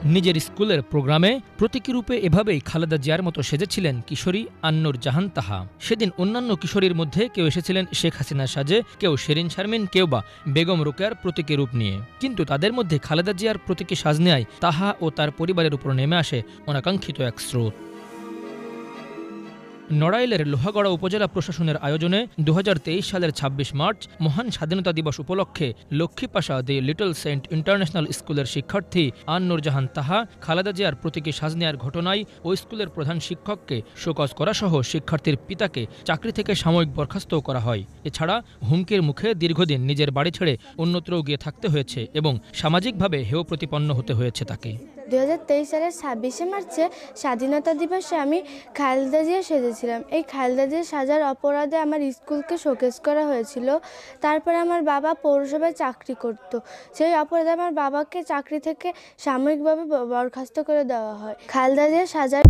নিজের স্কুলের প্রোগ্রামে প্রতীকী রূপে এভাবেই খালেদা জিয়ার মতো সেজেছিলেন কিশোরী আন্নুর জাহান তাহা। সেদিন অন্যান্য কিশোরীর মধ্যে কেউ এসেছিলেন শেখ হাসিনার সাজে, কেউ শিরিন শারমিন, কেউ বা বেগম রোকেয়ার প্রতীকী রূপ নিয়ে। কিন্তু তাদের মধ্যে খালেদা জিয়ার প্রতীকী সাজ নেয় তাহা ও তার পরিবারের উপর নেমে আসে অনাকাঙ্ক্ষিত এক স্রোত। নড়াইলের লোহাগড়া উপজেলা প্রশাসনের আয়োজনে 2023 সালের ২৬ মার্চ মহান স্বাধীনতা দিবস উপলক্ষে লক্ষ্মীপাশা দি লিটল সেন্ট ইন্টারন্যাশনাল স্কুলের শিক্ষার্থী আন্নুর জাহান তাহা খালেদা জিয়ার প্রতীকী সাজ নেয়ার ঘটনায় ওই স্কুলের প্রধান শিক্ষককে শোকজ করাসহ শিক্ষার্থীর পিতাকে চাকরি থেকে সাময়িক বরখাস্ত করা হয়। এছাড়া হুমকির মুখে দীর্ঘদিন নিজের বাড়ি ছেড়ে অন্যত্র গিয়ে থাকতে হয়েছে এবং সামাজিকভাবে হেয় প্রতিপন্ন হতে হয়েছে তাকে। 2023 সালের 26শে মার্চে স্বাধীনতা দিবসে আমি খালেদা জিয়া সেজেছিলাম। এই খালেদা জিয়া সাজার অপরাধে আমার স্কুলকে শোকেজ করা হয়েছিল। তারপরে আমার বাবা পৌরসভায় চাকরি করত। সেই অপরাধে আমার বাবাকে চাকরি থেকে সাময়িকভাবে বরখাস্ত করে দেওয়া হয়। খালেদা জিয়া সাজার